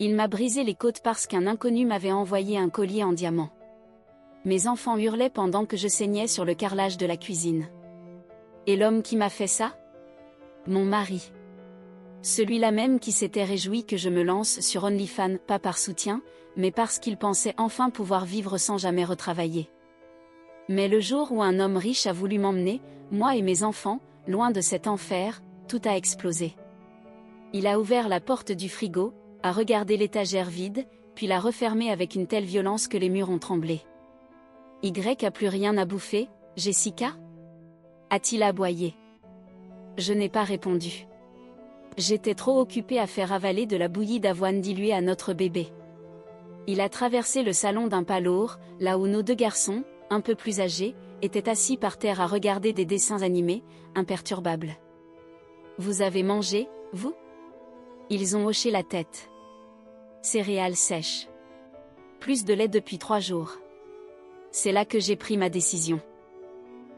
Il m'a brisé les côtes parce qu'un inconnu m'avait envoyé un collier en diamant. Mes enfants hurlaient pendant que je saignais sur le carrelage de la cuisine. Et l'homme qui m'a fait ça? Mon mari. Celui-là même qui s'était réjoui que je me lance sur OnlyFans, pas par soutien, mais parce qu'il pensait enfin pouvoir vivre sans jamais retravailler. Mais le jour où un homme riche a voulu m'emmener, moi et mes enfants, loin de cet enfer, tout a explosé. Il a ouvert la porte du frigo, a regardé l'étagère vide, puis l'a refermée avec une telle violence que les murs ont tremblé. Y a plus rien à bouffer, Jessica? A-t-il aboyé? Je n'ai pas répondu. J'étais trop occupée à faire avaler de la bouillie d'avoine diluée à notre bébé. Il a traversé le salon d'un pas lourd, là où nos deux garçons, un peu plus âgés, étaient assis par terre à regarder des dessins animés, imperturbables. Vous avez mangé, vous? Ils ont hoché la tête. Céréales sèches. Plus de lait depuis 3 jours. C'est là que j'ai pris ma décision.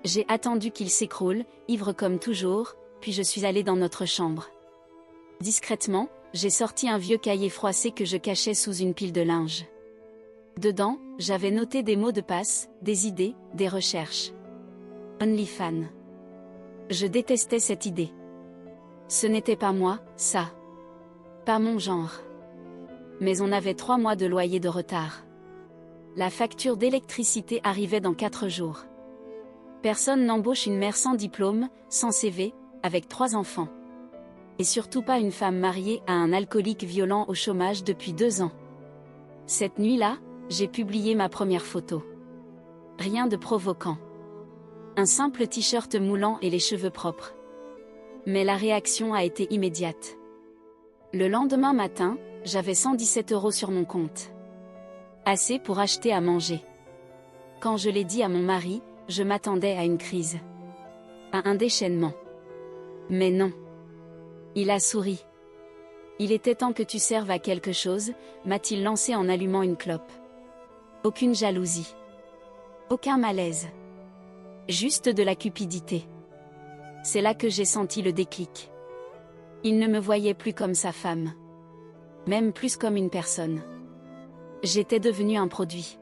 J'ai attendu qu'il s'écroule, ivre comme toujours, puis je suis allée dans notre chambre. Discrètement, j'ai sorti un vieux cahier froissé que je cachais sous une pile de linge. Dedans, j'avais noté des mots de passe, des idées, des recherches. OnlyFans. Je détestais cette idée. Ce n'était pas moi, ça. Pas mon genre. Mais on avait 3 mois de loyer de retard. La facture d'électricité arrivait dans 4 jours. Personne n'embauche une mère sans diplôme, sans CV, avec 3 enfants. Et surtout pas une femme mariée à un alcoolique violent au chômage depuis 2 ans. Cette nuit-là, j'ai publié ma première photo. Rien de provoquant. Un simple t-shirt moulant et les cheveux propres. Mais la réaction a été immédiate. Le lendemain matin, j'avais 117 € sur mon compte. Assez pour acheter à manger. Quand je l'ai dit à mon mari, je m'attendais à une crise. À un déchaînement. Mais non. Il a souri. Il était temps que tu serves à quelque chose, m'a-t-il lancé en allumant une clope. Aucune jalousie. Aucun malaise. Juste de la cupidité. C'est là que j'ai senti le déclic. Il ne me voyait plus comme sa femme. Même plus comme une personne. J'étais devenue un produit.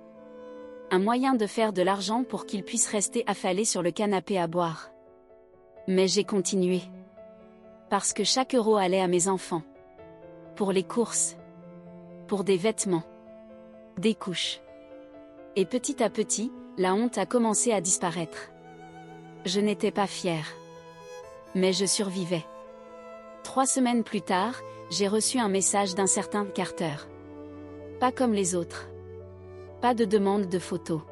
Un moyen de faire de l'argent pour qu'il puisse rester affalé sur le canapé à boire. Mais j'ai continué. Parce que chaque euro allait à mes enfants. Pour les courses. Pour des vêtements. Des couches. Et petit à petit, la honte a commencé à disparaître. Je n'étais pas fière. Mais je survivais. 3 semaines plus tard, j'ai reçu un message d'un certain Carter. Pas comme les autres. Pas de demande de photo.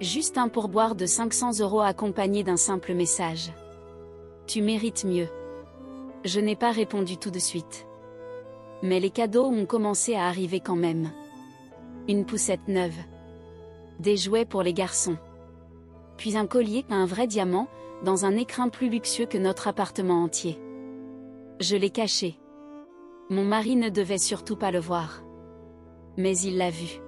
Juste un pourboire de 500 € accompagné d'un simple message. Tu mérites mieux. Je n'ai pas répondu tout de suite. Mais les cadeaux ont commencé à arriver quand même. Une poussette neuve. Des jouets pour les garçons. Puis un collier à un vrai diamant, dans un écrin plus luxueux que notre appartement entier. Je l'ai caché. Mon mari ne devait surtout pas le voir. Mais il l'a vu.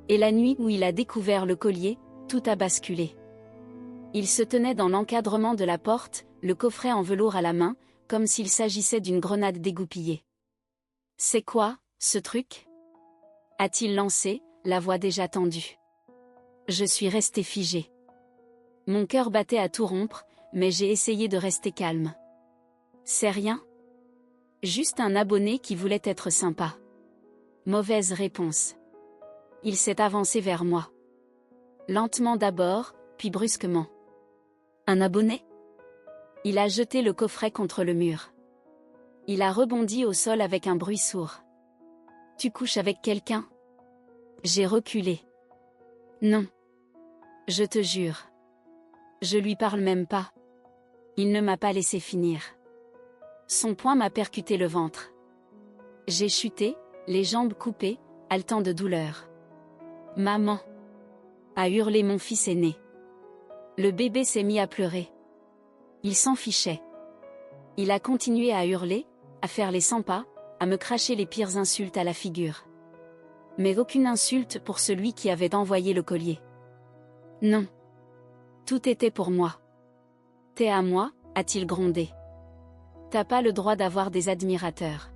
Et la nuit où il a découvert le collier, tout a basculé. Il se tenait dans l'encadrement de la porte, le coffret en velours à la main, comme s'il s'agissait d'une grenade dégoupillée. « C'est quoi, ce truc ?» a-t-il lancé, la voix déjà tendue. Je suis restée figée. Mon cœur battait à tout rompre, mais j'ai essayé de rester calme. C'est rien. Juste un abonné qui voulait être sympa. Mauvaise réponse. Il s'est avancé vers moi. Lentement d'abord, puis brusquement. Un abonné? Il a jeté le coffret contre le mur. Il a rebondi au sol avec un bruit sourd. Tu couches avec quelqu'un? J'ai reculé. Non. Je te jure. Je lui parle même pas. Il ne m'a pas laissé finir. Son poing m'a percuté le ventre. J'ai chuté, les jambes coupées, haletant de douleur. Maman! A hurlé mon fils aîné. Le bébé s'est mis à pleurer. Il s'en fichait. Il a continué à hurler, à faire les 100 pas, à me cracher les pires insultes à la figure. Mais aucune insulte pour celui qui avait envoyé le collier. Non. Tout était pour moi. T'es à moi, a-t-il grondé. T'as pas le droit d'avoir des admirateurs.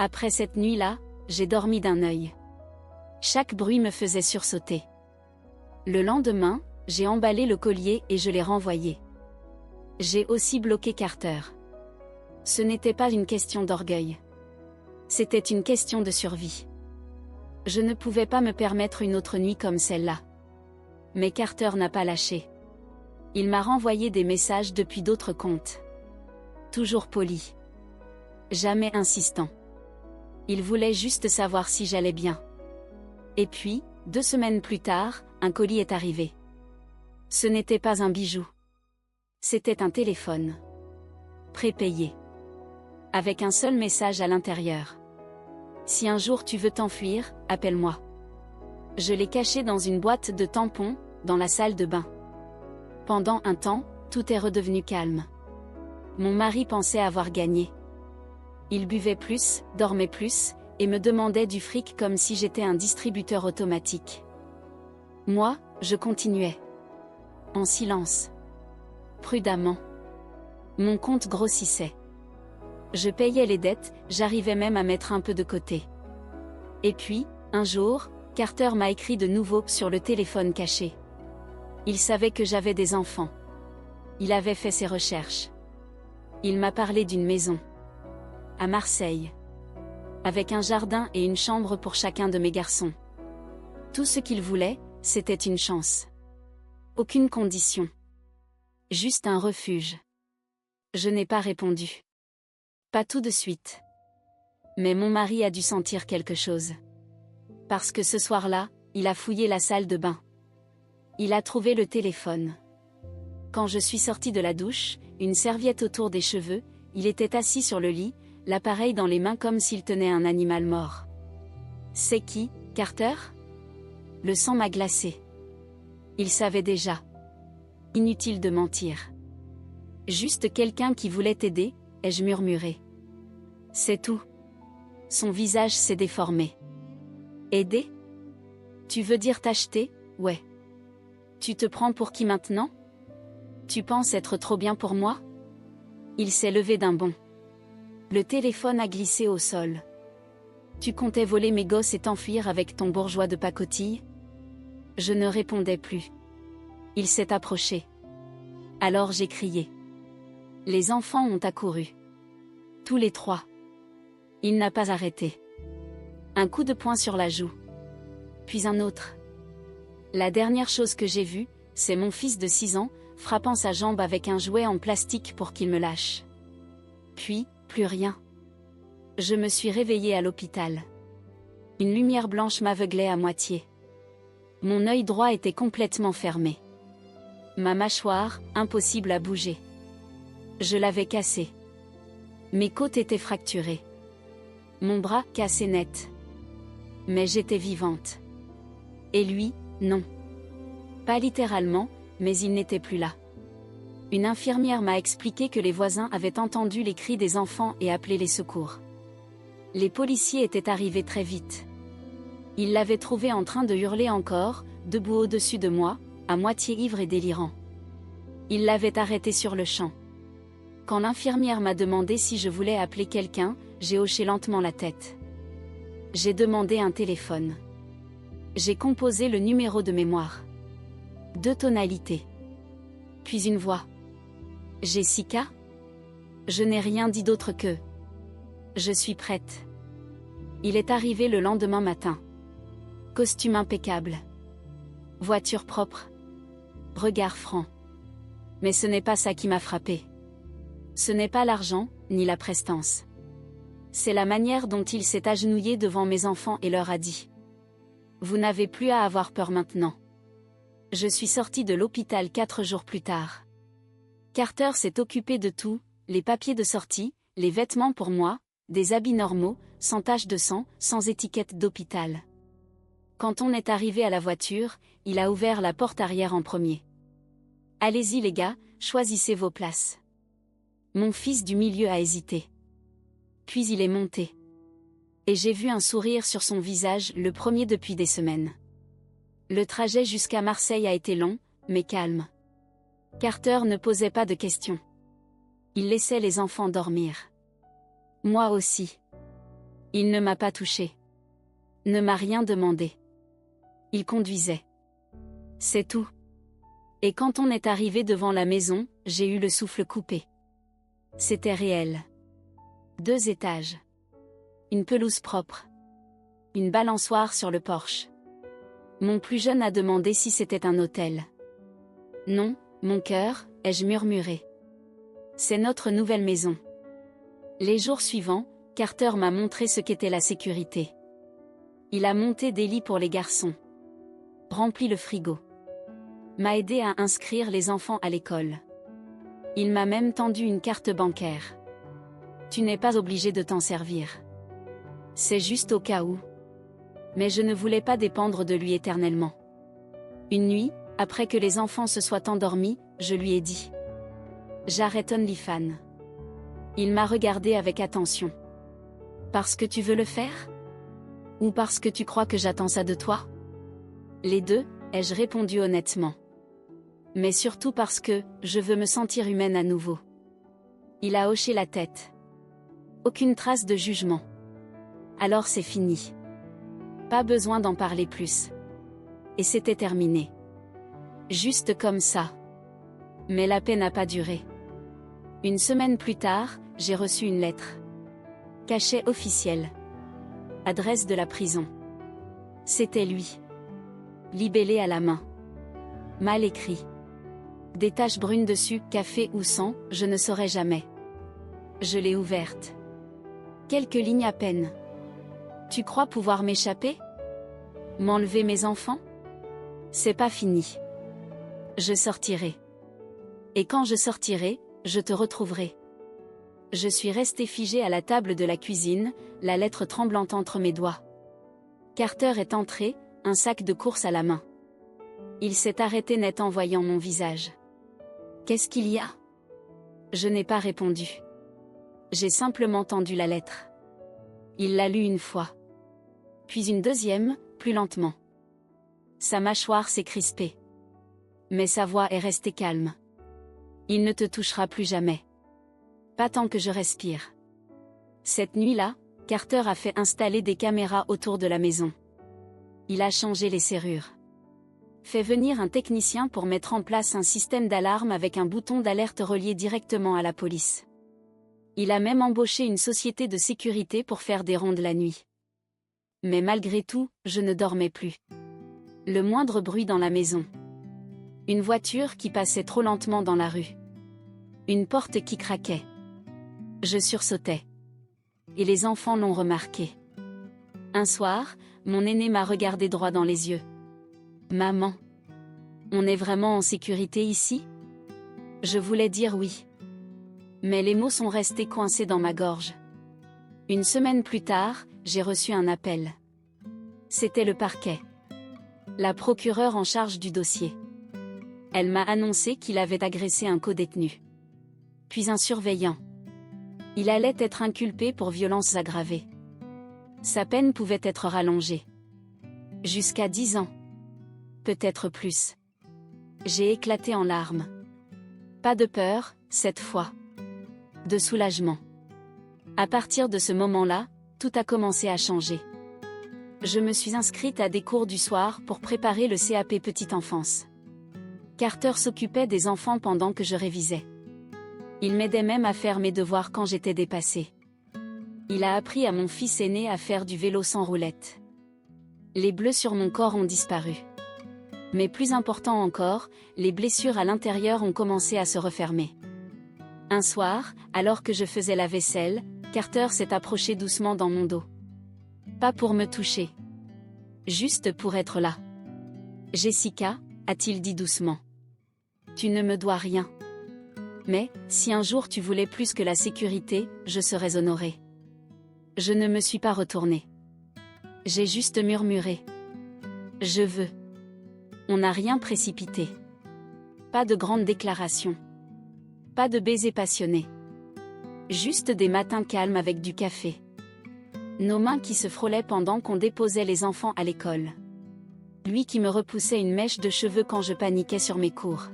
Après cette nuit-là, j'ai dormi d'un œil. Chaque bruit me faisait sursauter. Le lendemain, j'ai emballé le collier et je l'ai renvoyé. J'ai aussi bloqué Carter. Ce n'était pas une question d'orgueil. C'était une question de survie. Je ne pouvais pas me permettre une autre nuit comme celle-là. Mais Carter n'a pas lâché. Il m'a renvoyé des messages depuis d'autres comptes. Toujours poli. Jamais insistant. Il voulait juste savoir si j'allais bien. Et puis, 2 semaines plus tard, un colis est arrivé. Ce n'était pas un bijou. C'était un téléphone. Prépayé. Avec un seul message à l'intérieur. Si un jour tu veux t'enfuir, appelle-moi. Je l'ai caché dans une boîte de tampons, dans la salle de bain. Pendant un temps, tout est redevenu calme. Mon mari pensait avoir gagné. Il buvait plus, dormait plus, et me demandait du fric comme si j'étais un distributeur automatique. Moi, je continuais. En silence. Prudemment. Mon compte grossissait. Je payais les dettes, j'arrivais même à mettre un peu de côté. Et puis, un jour, Carter m'a écrit de nouveau sur le téléphone caché. Il savait que j'avais des enfants. Il avait fait ses recherches. Il m'a parlé d'une maison. À Marseille. Avec un jardin et une chambre pour chacun de mes garçons. Tout ce qu'il voulait, c'était une chance. Aucune condition. Juste un refuge. Je n'ai pas répondu. Pas tout de suite. Mais mon mari a dû sentir quelque chose. Parce que ce soir-là, il a fouillé la salle de bain. Il a trouvé le téléphone. Quand je suis sortie de la douche, une serviette autour des cheveux, il était assis sur le lit, l'appareil dans les mains comme s'il tenait un animal mort. C'est qui, Carter? Le sang m'a glacé. Il savait déjà. Inutile de mentir. Juste quelqu'un qui voulait t'aider, ai-je murmuré. C'est tout. Son visage s'est déformé. Aider? Tu veux dire t'acheter? Ouais. Tu te prends pour qui maintenant? Tu penses être trop bien pour moi? Il s'est levé d'un bond. Le téléphone a glissé au sol. Tu comptais voler mes gosses et t'enfuir avec ton bourgeois de pacotille? Je ne répondais plus. Il s'est approché. Alors j'ai crié. Les enfants ont accouru. Tous les 3. Il n'a pas arrêté. Un coup de poing sur la joue. Puis un autre. La dernière chose que j'ai vue, c'est mon fils de 6 ans, frappant sa jambe avec un jouet en plastique pour qu'il me lâche. Puis, plus rien. Je me suis réveillée à l'hôpital. Une lumière blanche m'aveuglait à moitié. Mon œil droit était complètement fermé. Ma mâchoire, impossible à bouger. Je l'avais cassée. Mes côtes étaient fracturées. Mon bras, cassé net. Mais j'étais vivante. Et lui, non. Pas littéralement, mais il n'était plus là. Une infirmière m'a expliqué que les voisins avaient entendu les cris des enfants et appelé les secours. Les policiers étaient arrivés très vite. Ils l'avaient trouvé en train de hurler encore, debout au-dessus de moi, à moitié ivre et délirant. Ils l'avaient arrêté sur le champ. Quand l'infirmière m'a demandé si je voulais appeler quelqu'un, j'ai hoché lentement la tête. J'ai demandé un téléphone. J'ai composé le numéro de mémoire. 2 tonalités. Puis une voix. Jessica? Je n'ai rien dit d'autre que « Je suis prête ». Il est arrivé le lendemain matin. Costume impeccable. Voiture propre. Regard franc. Mais ce n'est pas ça qui m'a frappé. Ce n'est pas l'argent, ni la prestance. C'est la manière dont il s'est agenouillé devant mes enfants et leur a dit « Vous n'avez plus à avoir peur maintenant ». Je suis sortie de l'hôpital 4 jours plus tard. Carter s'est occupé de tout, les papiers de sortie, les vêtements pour moi, des habits normaux, sans tache de sang, sans étiquette d'hôpital. Quand on est arrivé à la voiture, il a ouvert la porte arrière en premier. « Allez-y les gars, choisissez vos places. » Mon fils du milieu a hésité. Puis il est monté. Et j'ai vu un sourire sur son visage, le premier depuis des semaines. Le trajet jusqu'à Marseille a été long, mais calme. Carter ne posait pas de questions. Il laissait les enfants dormir. Moi aussi. Il ne m'a pas touché. Ne m'a rien demandé. Il conduisait. C'est tout. Et quand on est arrivé devant la maison, j'ai eu le souffle coupé. C'était réel. 2 étages. Une pelouse propre. Une balançoire sur le porche. Mon plus jeune a demandé si c'était un hôtel. Non, mon cœur, ai-je murmuré. C'est notre nouvelle maison. Les jours suivants, Carter m'a montré ce qu'était la sécurité. Il a monté des lits pour les garçons. Rempli le frigo. M'a aidé à inscrire les enfants à l'école. Il m'a même tendu une carte bancaire. Tu n'es pas obligé de t'en servir. C'est juste au cas où. Mais je ne voulais pas dépendre de lui éternellement. Une nuit, après que les enfants se soient endormis, je lui ai dit. J'arrête OnlyFans. Il m'a regardé avec attention. Parce que tu veux le faire? Ou parce que tu crois que j'attends ça de toi? Les deux, ai-je répondu honnêtement. Mais surtout parce que, je veux me sentir humaine à nouveau. Il a hoché la tête. Aucune trace de jugement. Alors c'est fini. Pas besoin d'en parler plus. Et c'était terminé. Juste comme ça. Mais la paix n'a pas duré. Une semaine plus tard, j'ai reçu une lettre. Cachet officiel. Adresse de la prison. C'était lui. Libellé à la main. Mal écrit. Des taches brunes dessus, café ou sang, je ne saurais jamais. Je l'ai ouverte. Quelques lignes à peine. Tu crois pouvoir m'échapper? M'enlever mes enfants? C'est pas fini. Je sortirai. Et quand je sortirai, je te retrouverai. Je suis restée figée à la table de la cuisine, la lettre tremblante entre mes doigts. Carter est entré, un sac de course à la main. Il s'est arrêté net en voyant mon visage. Qu'est-ce qu'il y a? Je n'ai pas répondu. J'ai simplement tendu la lettre. Il l'a lue une fois. Puis une deuxième, plus lentement. Sa mâchoire s'est crispée. Mais sa voix est restée calme. Il ne te touchera plus jamais. Pas tant que je respire. Cette nuit-là, Carter a fait installer des caméras autour de la maison. Il a changé les serrures. Fait venir un technicien pour mettre en place un système d'alarme avec un bouton d'alerte relié directement à la police. Il a même embauché une société de sécurité pour faire des rondes la nuit. Mais malgré tout, je ne dormais plus. Le moindre bruit dans la maison. Une voiture qui passait trop lentement dans la rue. Une porte qui craquait. Je sursautais. Et les enfants l'ont remarqué. Un soir, mon aîné m'a regardé droit dans les yeux. Maman, on est vraiment en sécurité ici? Je voulais dire oui. Mais les mots sont restés coincés dans ma gorge. Une semaine plus tard, j'ai reçu un appel. C'était le parquet. La procureure en charge du dossier. Elle m'a annoncé qu'il avait agressé un codétenu. Puis un surveillant. Il allait être inculpé pour violences aggravées. Sa peine pouvait être rallongée. Jusqu'à 10 ans. Peut-être plus. J'ai éclaté en larmes. Pas de peur, cette fois. De soulagement. À partir de ce moment-là, tout a commencé à changer. Je me suis inscrite à des cours du soir pour préparer le CAP Petite Enfance. Carter s'occupait des enfants pendant que je révisais. Il m'aidait même à faire mes devoirs quand j'étais dépassée. Il a appris à mon fils aîné à faire du vélo sans roulette. Les bleus sur mon corps ont disparu. Mais plus important encore, les blessures à l'intérieur ont commencé à se refermer. Un soir, alors que je faisais la vaisselle, Carter s'est approché doucement dans mon dos. Pas pour me toucher. Juste pour être là. Jessica, a-t-il dit doucement. Tu ne me dois rien. Mais, si un jour tu voulais plus que la sécurité, je serais honorée. Je ne me suis pas retournée. J'ai juste murmuré. Je veux. On n'a rien précipité. Pas de grandes déclarations. Pas de baisers passionnés. Juste des matins calmes avec du café. Nos mains qui se frôlaient pendant qu'on déposait les enfants à l'école. Lui qui me repoussait une mèche de cheveux quand je paniquais sur mes cours.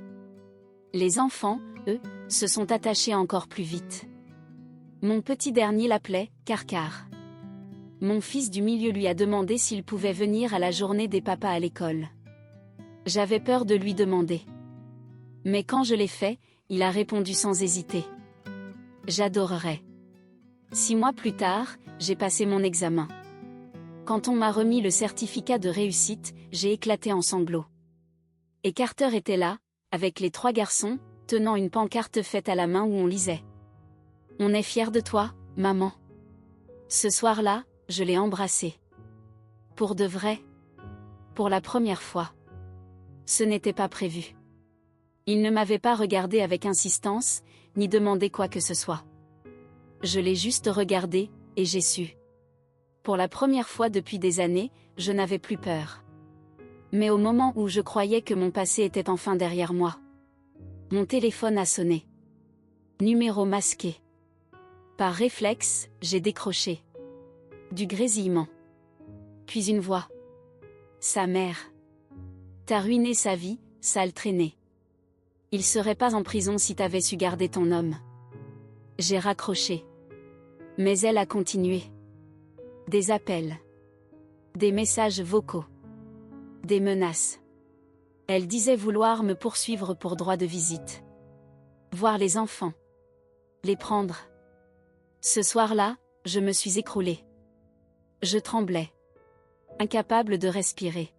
Les enfants, eux, se sont attachés encore plus vite. Mon petit dernier l'appelait Carcar. Mon fils du milieu lui a demandé s'il pouvait venir à la journée des papas à l'école. J'avais peur de lui demander. Mais quand je l'ai fait, il a répondu sans hésiter. J'adorerais. 6 mois plus tard, j'ai passé mon examen. Quand on m'a remis le certificat de réussite, j'ai éclaté en sanglots. Et Carter était là, avec les 3 garçons, tenant une pancarte faite à la main où on lisait « On est fiers de toi, maman ». Ce soir-là, je l'ai embrassé. Pour de vrai. Pour la première fois. Ce n'était pas prévu. Il ne m'avait pas regardé avec insistance, ni demandé quoi que ce soit. Je l'ai juste regardé, et j'ai su. Pour la première fois depuis des années, je n'avais plus peur. Mais au moment où je croyais que mon passé était enfin derrière moi, mon téléphone a sonné. Numéro masqué. Par réflexe, j'ai décroché. Du grésillement. Puis une voix. Sa mère. T'as ruiné sa vie, sale traînée. Il serait pas en prison si t'avais su garder ton homme. J'ai raccroché. Mais elle a continué. Des appels. Des messages vocaux. Des menaces. Elle disait vouloir me poursuivre pour droit de visite. Voir les enfants. Les prendre. Ce soir-là, je me suis écroulée. Je tremblais. Incapable de respirer.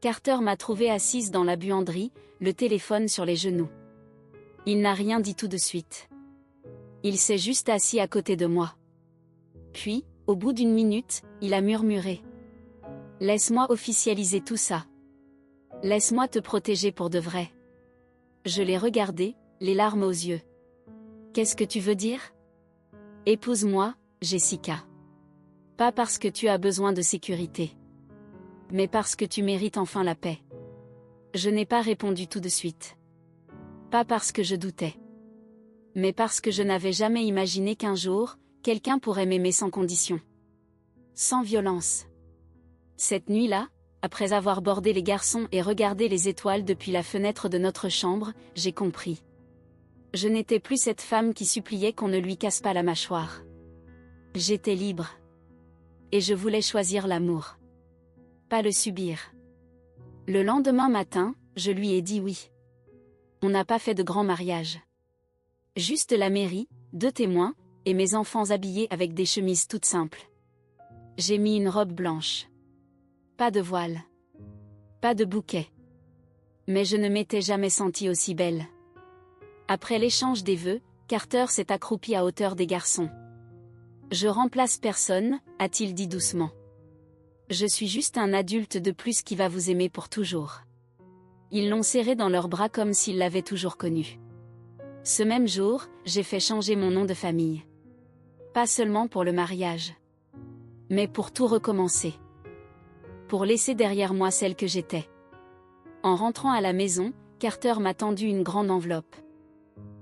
Carter m'a trouvée assise dans la buanderie, le téléphone sur les genoux. Il n'a rien dit tout de suite. Il s'est juste assis à côté de moi. Puis, au bout d'une minute, il a murmuré. « Laisse-moi officialiser tout ça. Laisse-moi te protéger pour de vrai. » Je l'ai regardé, les larmes aux yeux. « Qu'est-ce que tu veux dire ? » « Épouse-moi, Jessica. Pas parce que tu as besoin de sécurité. Mais parce que tu mérites enfin la paix. » Je n'ai pas répondu tout de suite. Pas parce que je doutais. Mais parce que je n'avais jamais imaginé qu'un jour, quelqu'un pourrait m'aimer sans condition. Sans violence. Cette nuit-là, après avoir bordé les garçons et regardé les étoiles depuis la fenêtre de notre chambre, j'ai compris. Je n'étais plus cette femme qui suppliait qu'on ne lui casse pas la mâchoire. J'étais libre. Et je voulais choisir l'amour. Pas le subir. Le lendemain matin, je lui ai dit oui. On n'a pas fait de grand mariage. Juste la mairie, 2 témoins, et mes enfants habillés avec des chemises toutes simples. J'ai mis une robe blanche. Pas de voile. Pas de bouquet. Mais je ne m'étais jamais sentie aussi belle. Après l'échange des vœux, Carter s'est accroupi à hauteur des garçons. « Je remplace personne », a-t-il dit doucement. « Je suis juste un adulte de plus qui va vous aimer pour toujours. » Ils l'ont serré dans leurs bras comme s'ils l'avaient toujours connu. Ce même jour, j'ai fait changer mon nom de famille. Pas seulement pour le mariage. Mais pour tout recommencer. Pour laisser derrière moi celle que j'étais. En rentrant à la maison, Carter m'a tendu une grande enveloppe.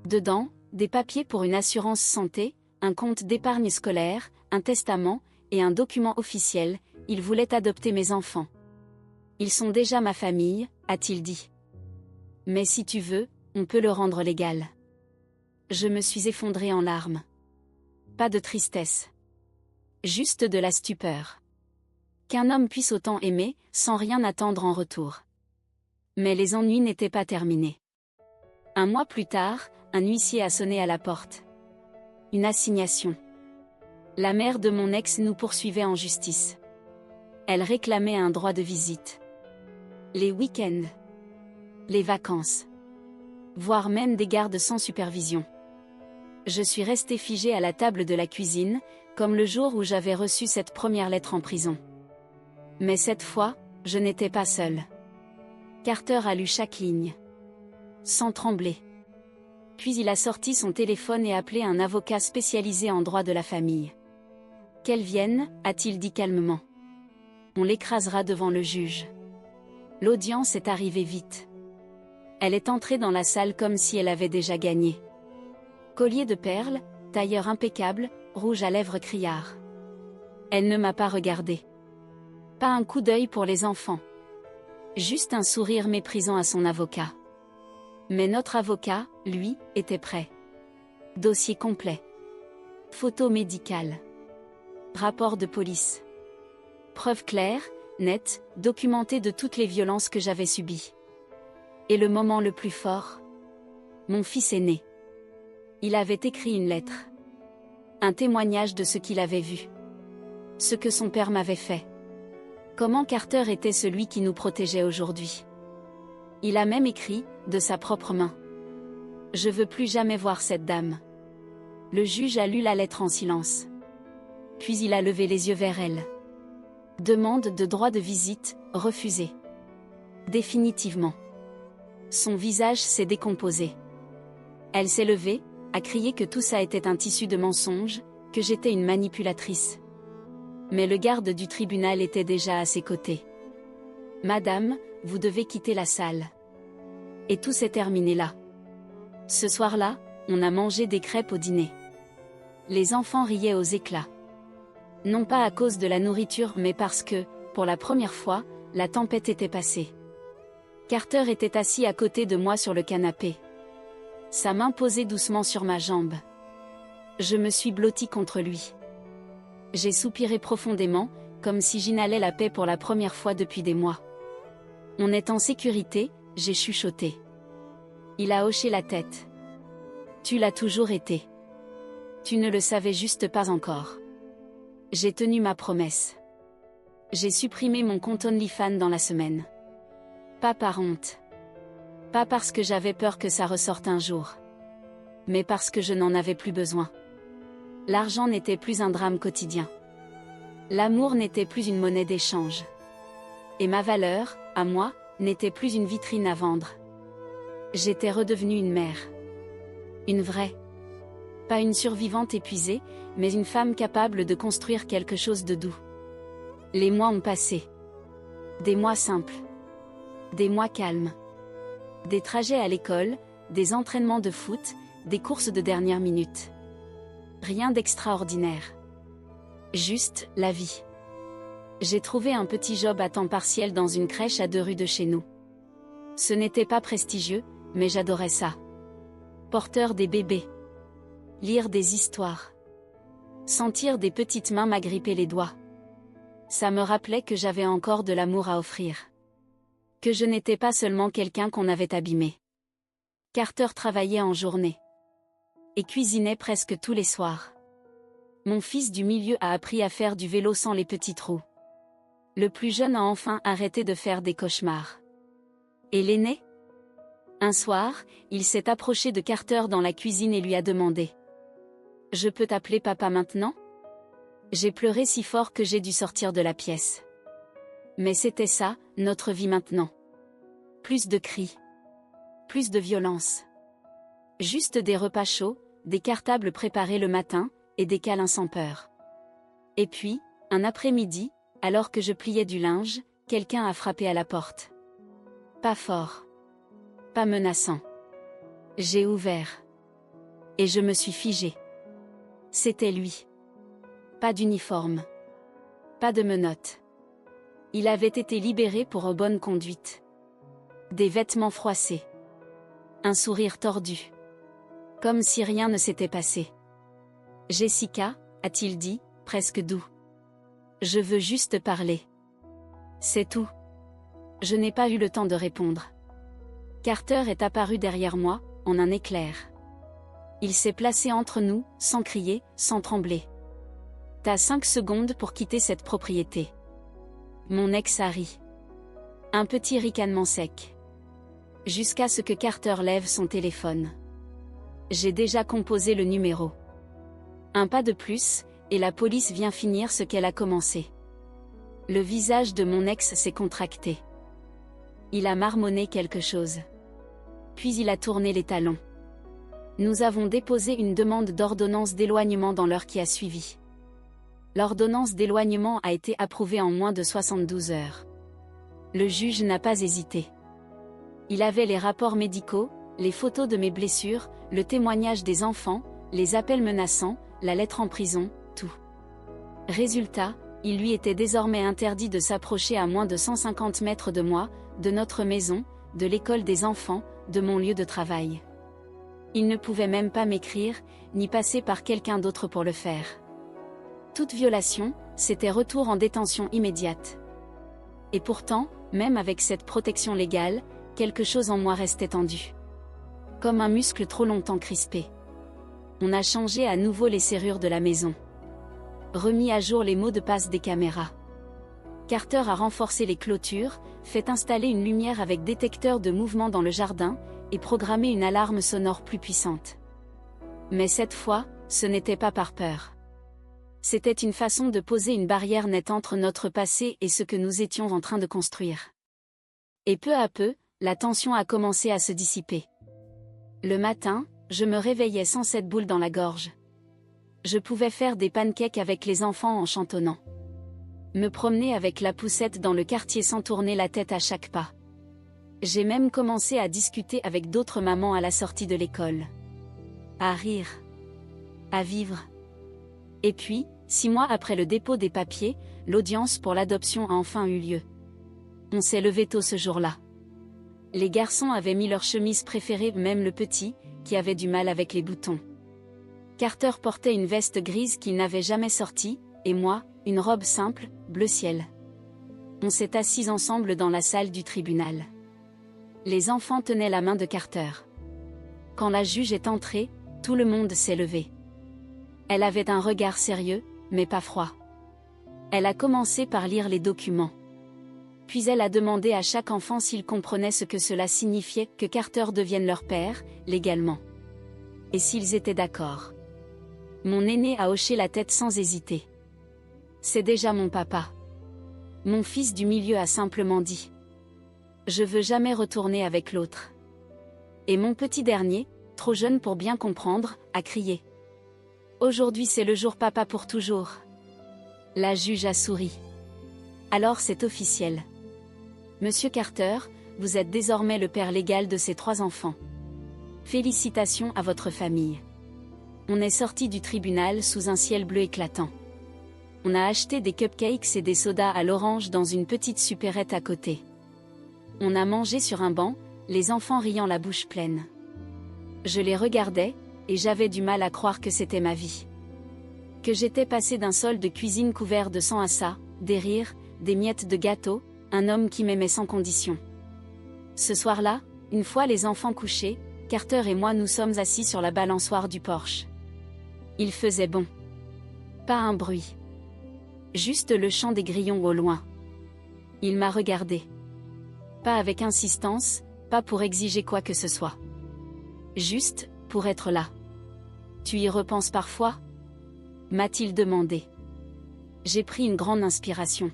Dedans, des papiers pour une assurance santé, un compte d'épargne scolaire, un testament, et un document officiel, il voulait adopter mes enfants. Ils sont déjà ma famille, a-t-il dit. Mais si tu veux, on peut le rendre légal. Je me suis effondrée en larmes. Pas de tristesse. Juste de la stupeur. Qu'un homme puisse autant aimer, sans rien attendre en retour. Mais les ennuis n'étaient pas terminés. Un mois plus tard, un huissier a sonné à la porte. Une assignation. La mère de mon ex nous poursuivait en justice. Elle réclamait un droit de visite. Les week-ends. Les vacances. Voire même des gardes sans supervision. Je suis restée figée à la table de la cuisine, comme le jour où j'avais reçu cette première lettre en prison. Mais cette fois, je n'étais pas seule. Carter a lu chaque ligne. Sans trembler. Puis il a sorti son téléphone et appelé un avocat spécialisé en droit de la famille. « Qu'elle vienne », a-t-il dit calmement. « On l'écrasera devant le juge. » L'audience est arrivée vite. Elle est entrée dans la salle comme si elle avait déjà gagné. Collier de perles, tailleur impeccable, rouge à lèvres criard. Elle ne m'a pas regardé. Pas un coup d'œil pour les enfants. Juste un sourire méprisant à son avocat. Mais notre avocat, lui, était prêt. Dossier complet. Photo médicale. Rapport de police. Preuve claire, nette, documentée de toutes les violences que j'avais subies. Et le moment le plus fort. Mon fils aîné. Il avait écrit une lettre. Un témoignage de ce qu'il avait vu. Ce que son père m'avait fait. Comment Carter était celui qui nous protégeait aujourd'hui. Il a même écrit, de sa propre main. Je veux plus jamais voir cette dame. Le juge a lu la lettre en silence. Puis il a levé les yeux vers elle. Demande de droit de visite, refusée. Définitivement. Son visage s'est décomposé. Elle s'est levée, a crié que tout ça était un tissu de mensonges, que j'étais une manipulatrice. Mais le garde du tribunal était déjà à ses côtés. Madame, vous devez quitter la salle. Et tout s'est terminé là. Ce soir-là, on a mangé des crêpes au dîner. Les enfants riaient aux éclats. Non pas à cause de la nourriture mais parce que, pour la première fois, la tempête était passée. Carter était assis à côté de moi sur le canapé. Sa main posée doucement sur ma jambe. Je me suis blottie contre lui. J'ai soupiré profondément, comme si j'inhalais la paix pour la première fois depuis des mois. On est en sécurité, j'ai chuchoté. Il a hoché la tête. Tu l'as toujours été. Tu ne le savais juste pas encore. J'ai tenu ma promesse. J'ai supprimé mon compte OnlyFans dans la semaine. Pas par honte. Pas parce que j'avais peur que ça ressorte un jour. Mais parce que je n'en avais plus besoin. L'argent n'était plus un drame quotidien. L'amour n'était plus une monnaie d'échange. Et ma valeur, à moi, n'était plus une vitrine à vendre. J'étais redevenue une mère. Une vraie. Pas une survivante épuisée, mais une femme capable de construire quelque chose de doux. Les mois ont passé. Des mois simples. Des mois calmes. Des trajets à l'école, des entraînements de foot, des courses de dernière minute. Rien d'extraordinaire. Juste, la vie. J'ai trouvé un petit job à temps partiel dans une crèche à 2 rues de chez nous. Ce n'était pas prestigieux, mais j'adorais ça. Porteur des bébés. Lire des histoires. Sentir des petites mains m'agripper les doigts. Ça me rappelait que j'avais encore de l'amour à offrir. Que je n'étais pas seulement quelqu'un qu'on avait abîmé. Carter travaillait en journée. Et cuisinait presque tous les soirs. Mon fils du milieu a appris à faire du vélo sans les petits trous. Le plus jeune a enfin arrêté de faire des cauchemars. Et l'aîné ? Un soir, il s'est approché de Carter dans la cuisine et lui a demandé. « Je peux t'appeler papa maintenant ?» J'ai pleuré si fort que j'ai dû sortir de la pièce. Mais c'était ça, notre vie maintenant. Plus de cris. Plus de violence. Juste des repas chauds, des cartables préparés le matin, et des câlins sans peur. Et puis, un après-midi, alors que je pliais du linge, quelqu'un a frappé à la porte. Pas fort. Pas menaçant. J'ai ouvert. Et je me suis figée. C'était lui. Pas d'uniforme. Pas de menottes. Il avait été libéré pour bonne conduite. Des vêtements froissés. Un sourire tordu. Comme si rien ne s'était passé. « Jessica » a-t-il dit, presque doux. « Je veux juste parler. » C'est tout. Je n'ai pas eu le temps de répondre. Carter est apparu derrière moi, en un éclair. Il s'est placé entre nous, sans crier, sans trembler. « T'as 5 secondes pour quitter cette propriété. » Mon ex a ri. Un petit ricanement sec. Jusqu'à ce que Carter lève son téléphone. J'ai déjà composé le numéro. Un pas de plus, et la police vient finir ce qu'elle a commencé. Le visage de mon ex s'est contracté. Il a marmonné quelque chose. Puis il a tourné les talons. Nous avons déposé une demande d'ordonnance d'éloignement dans l'heure qui a suivi. L'ordonnance d'éloignement a été approuvée en moins de 72 heures. Le juge n'a pas hésité. Il avait les rapports médicaux, les photos de mes blessures, le témoignage des enfants, les appels menaçants, la lettre en prison, tout. Résultat, il lui était désormais interdit de s'approcher à moins de 150 mètres de moi, de notre maison, de l'école des enfants, de mon lieu de travail. Il ne pouvait même pas m'écrire, ni passer par quelqu'un d'autre pour le faire. Toute violation, c'était retour en détention immédiate. Et pourtant, même avec cette protection légale, quelque chose en moi restait tendu. Comme un muscle trop longtemps crispé. On a changé à nouveau les serrures de la maison. Remis à jour les mots de passe des caméras. Carter a renforcé les clôtures, fait installer une lumière avec détecteur de mouvement dans le jardin, et programmé une alarme sonore plus puissante. Mais cette fois, ce n'était pas par peur. C'était une façon de poser une barrière nette entre notre passé et ce que nous étions en train de construire. Et peu à peu, la tension a commencé à se dissiper. Le matin, je me réveillais sans cette boule dans la gorge. Je pouvais faire des pancakes avec les enfants en chantonnant. Me promener avec la poussette dans le quartier sans tourner la tête à chaque pas. J'ai même commencé à discuter avec d'autres mamans à la sortie de l'école. À rire. À vivre. Et puis, 6 mois après le dépôt des papiers, l'audience pour l'adoption a enfin eu lieu. On s'est levé tôt ce jour-là. Les garçons avaient mis leur chemise préférée, même le petit, qui avait du mal avec les boutons. Carter portait une veste grise qu'il n'avait jamais sortie, et moi, une robe simple, bleu ciel. On s'est assis ensemble dans la salle du tribunal. Les enfants tenaient la main de Carter. Quand la juge est entrée, tout le monde s'est levé. Elle avait un regard sérieux, mais pas froid. Elle a commencé par lire les documents. Puis elle a demandé à chaque enfant s'il comprenait ce que cela signifiait que Carter devienne leur père, légalement. Et s'ils étaient d'accord. Mon aîné a hoché la tête sans hésiter. C'est déjà mon papa. Mon fils du milieu a simplement dit. Je veux jamais retourner avec l'autre. Et mon petit dernier, trop jeune pour bien comprendre, a crié. Aujourd'hui c'est le jour papa pour toujours. La juge a souri. Alors c'est officiel. Monsieur Carter, vous êtes désormais le père légal de ces 3 enfants. Félicitations à votre famille. On est sorti du tribunal sous un ciel bleu éclatant. On a acheté des cupcakes et des sodas à l'orange dans une petite supérette à côté. On a mangé sur un banc, les enfants riant la bouche pleine. Je les regardais, et j'avais du mal à croire que c'était ma vie. Que j'étais passé d'un sol de cuisine couvert de sang à ça, des rires, des miettes de gâteau, un homme qui m'aimait sans condition. Ce soir-là, une fois les enfants couchés, Carter et moi nous sommes assis sur la balançoire du porche. Il faisait bon. Pas un bruit. Juste le chant des grillons au loin. Il m'a regardé. Pas avec insistance, pas pour exiger quoi que ce soit. Juste, pour être là. Tu y repenses parfois ? M'a-t-il demandé. J'ai pris une grande inspiration.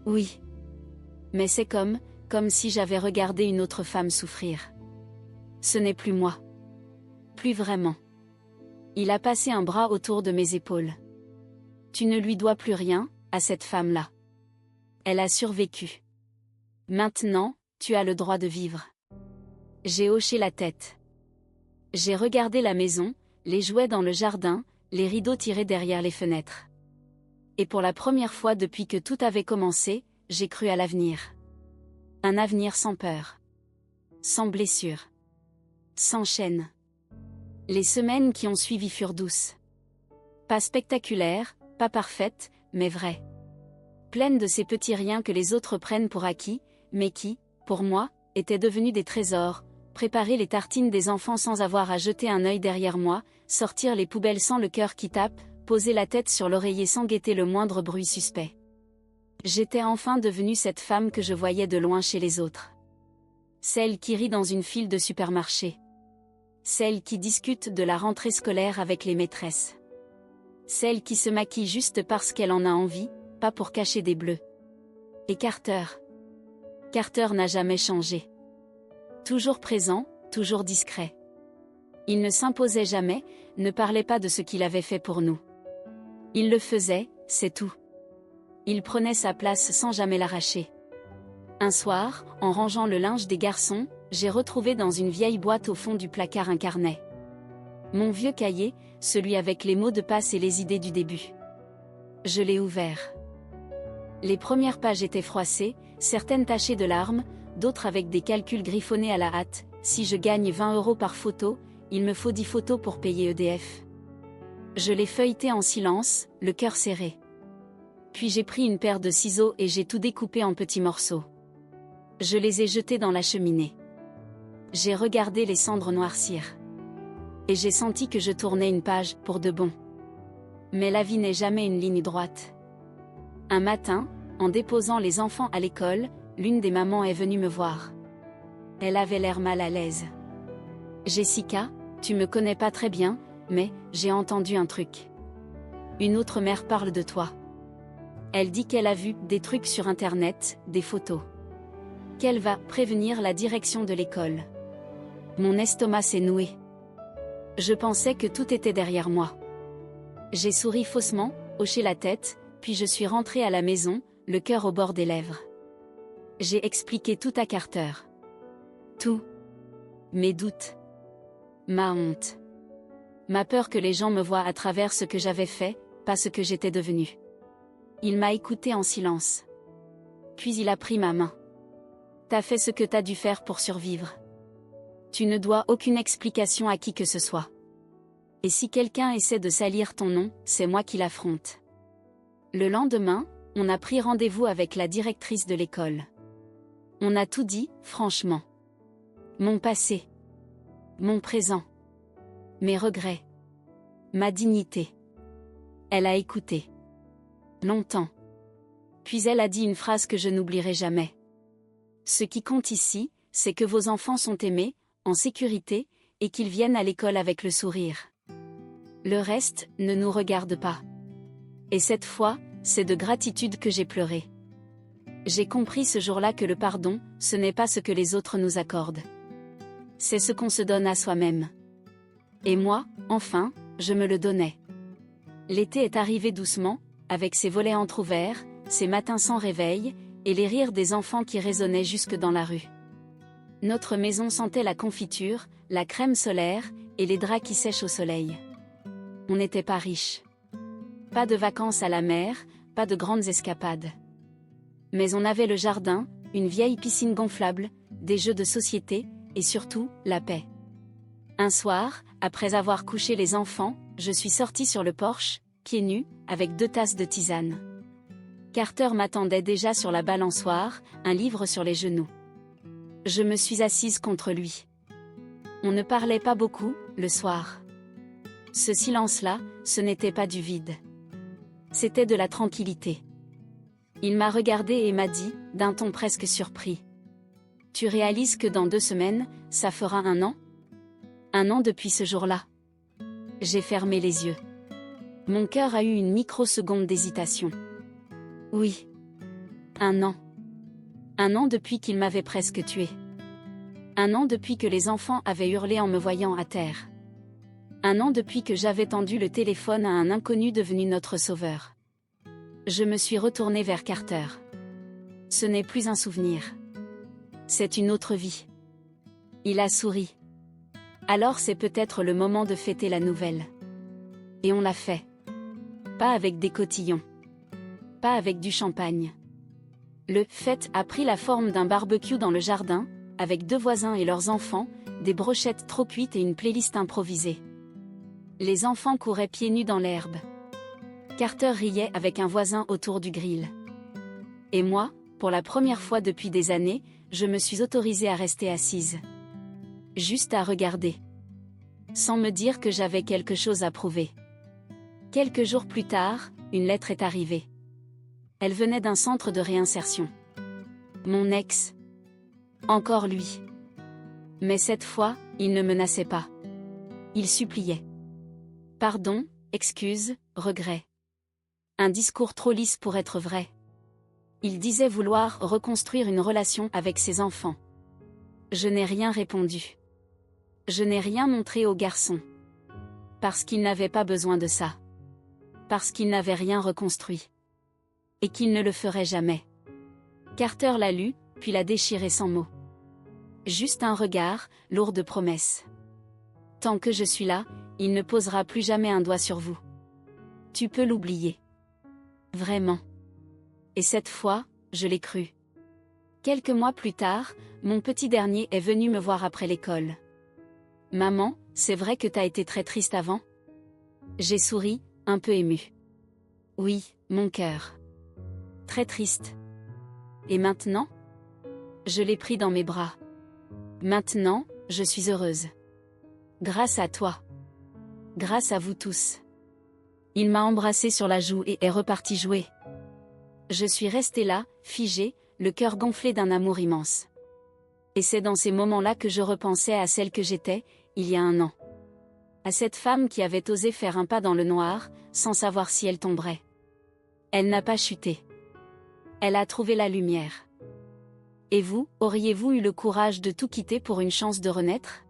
Oui. Mais c'est comme si j'avais regardé une autre femme souffrir. Ce n'est plus moi. Plus vraiment. Il a passé un bras autour de mes épaules. Tu ne lui dois plus rien, à cette femme-là. Elle a survécu. Maintenant, tu as le droit de vivre. J'ai hoché la tête. J'ai regardé la maison, les jouets dans le jardin, les rideaux tirés derrière les fenêtres. Et pour la première fois depuis que tout avait commencé, j'ai cru à l'avenir. Un avenir sans peur. Sans blessure. Sans chaîne. Les semaines qui ont suivi furent douces. Pas spectaculaires, pas parfaites, mais vraies. Pleines de ces petits riens que les autres prennent pour acquis, mais qui, pour moi, étaient devenus des trésors. Préparer les tartines des enfants sans avoir à jeter un œil derrière moi, sortir les poubelles sans le cœur qui tape, poser la tête sur l'oreiller sans guetter le moindre bruit suspect. J'étais enfin devenue cette femme que je voyais de loin chez les autres. Celle qui rit dans une file de supermarché. Celle qui discute de la rentrée scolaire avec les maîtresses. Celle qui se maquille juste parce qu'elle en a envie, pas pour cacher des bleus. Et Carter. Carter n'a jamais changé. Toujours présent, toujours discret. Il ne s'imposait jamais, ne parlait pas de ce qu'il avait fait pour nous. Il le faisait, c'est tout. Il prenait sa place sans jamais l'arracher. Un soir, en rangeant le linge des garçons, j'ai retrouvé dans une vieille boîte au fond du placard un carnet. Mon vieux cahier, celui avec les mots de passe et les idées du début. Je l'ai ouvert. Les premières pages étaient froissées, certaines tachées de larmes, d'autres avec des calculs griffonnés à la hâte. Si je gagne 20 € par photo, il me faut 10 photos pour payer EDF. Je l'ai feuilleté en silence, le cœur serré. Puis j'ai pris une paire de ciseaux et j'ai tout découpé en petits morceaux. Je les ai jetés dans la cheminée. J'ai regardé les cendres noircir. Et j'ai senti que je tournais une page, pour de bon. Mais la vie n'est jamais une ligne droite. Un matin, en déposant les enfants à l'école, l'une des mamans est venue me voir. Elle avait l'air mal à l'aise. Jessica, tu me connais pas très bien, mais j'ai entendu un truc. Une autre mère parle de toi. Elle dit qu'elle a vu des trucs sur Internet, des photos. Qu'elle va prévenir la direction de l'école. Mon estomac s'est noué. Je pensais que tout était derrière moi. J'ai souri faussement, hoché la tête, puis je suis rentrée à la maison, le cœur au bord des lèvres. J'ai expliqué tout à Carter. Tout. Mes doutes. Ma honte. Ma peur que les gens me voient à travers ce que j'avais fait, pas ce que j'étais devenue. Il m'a écouté en silence. Puis il a pris ma main. T'as fait ce que t'as dû faire pour survivre. Tu ne dois aucune explication à qui que ce soit. Et si quelqu'un essaie de salir ton nom, c'est moi qui l'affronte. Le lendemain, on a pris rendez-vous avec la directrice de l'école. On a tout dit, franchement. Mon passé. Mon présent. Mes regrets. Ma dignité. Elle a écouté. Longtemps. Puis elle a dit une phrase que je n'oublierai jamais. Ce qui compte ici, c'est que vos enfants sont aimés, en sécurité, et qu'ils viennent à l'école avec le sourire. Le reste ne nous regarde pas. Et cette fois, c'est de gratitude que j'ai pleuré. J'ai compris ce jour-là que le pardon, ce n'est pas ce que les autres nous accordent. C'est ce qu'on se donne à soi-même. Et moi, enfin, je me le donnais. L'été est arrivé doucement, avec ses volets entr'ouverts, ses matins sans réveil, et les rires des enfants qui résonnaient jusque dans la rue. Notre maison sentait la confiture, la crème solaire, et les draps qui sèchent au soleil. On n'était pas riches. Pas de vacances à la mer, pas de grandes escapades. Mais on avait le jardin, une vieille piscine gonflable, des jeux de société, et surtout, la paix. Un soir, après avoir couché les enfants, je suis sortie sur le porche, pieds nus, avec 2 tasses de tisane. Carter m'attendait déjà sur la balançoire, un livre sur les genoux. Je me suis assise contre lui. On ne parlait pas beaucoup, le soir. Ce silence-là, ce n'était pas du vide. C'était de la tranquillité. Il m'a regardé et m'a dit, d'un ton presque surpris. Tu réalises que dans 2 semaines, ça fera 1 an ? 1 an depuis ce jour-là. J'ai fermé les yeux. Mon cœur a eu une microseconde d'hésitation. Oui. 1 an. 1 an depuis qu'il m'avait presque tué. 1 an depuis que les enfants avaient hurlé en me voyant à terre. 1 an depuis que j'avais tendu le téléphone à un inconnu devenu notre sauveur. Je me suis retournée vers Carter. Ce n'est plus un souvenir. C'est une autre vie. Il a souri. Alors c'est peut-être le moment de fêter la nouvelle. Et on l'a fait. Pas avec des cotillons. Pas avec du champagne. Le fête a pris la forme d'un barbecue dans le jardin, avec 2 voisins et leurs enfants, des brochettes trop cuites et une playlist improvisée. Les enfants couraient pieds nus dans l'herbe. Carter riait avec un voisin autour du grill. Et moi, pour la première fois depuis des années, je me suis autorisée à rester assise. Juste à regarder. Sans me dire que j'avais quelque chose à prouver. Quelques jours plus tard, une lettre est arrivée. Elle venait d'un centre de réinsertion. Mon ex. Encore lui. Mais cette fois, il ne menaçait pas. Il suppliait. Pardon, excuse, regret. Un discours trop lisse pour être vrai. Il disait vouloir reconstruire une relation avec ses enfants. Je n'ai rien répondu. Je n'ai rien montré au garçon. Parce qu'il n'avait pas besoin de ça. Parce qu'il n'avait rien reconstruit. Et qu'il ne le ferait jamais. Carter l'a lu, puis l'a déchiré sans mots. Juste un regard, lourd de promesses. Tant que je suis là, il ne posera plus jamais un doigt sur vous. Tu peux l'oublier. Vraiment. Et cette fois, je l'ai cru. Quelques mois plus tard, mon petit dernier est venu me voir après l'école. Maman, c'est vrai que t'as été très triste avant ? J'ai souri, un peu ému. Oui, mon cœur. Très triste. Et maintenant? Je l'ai pris dans mes bras. Maintenant, je suis heureuse. Grâce à toi. Grâce à vous tous. Il m'a embrassée sur la joue et est reparti jouer. Je suis restée là, figée, le cœur gonflé d'un amour immense. Et c'est dans ces moments-là que je repensais à celle que j'étais, il y a un an. À cette femme qui avait osé faire un pas dans le noir, sans savoir si elle tomberait. Elle n'a pas chuté. Elle a trouvé la lumière. Et vous, auriez-vous eu le courage de tout quitter pour une chance de renaître ?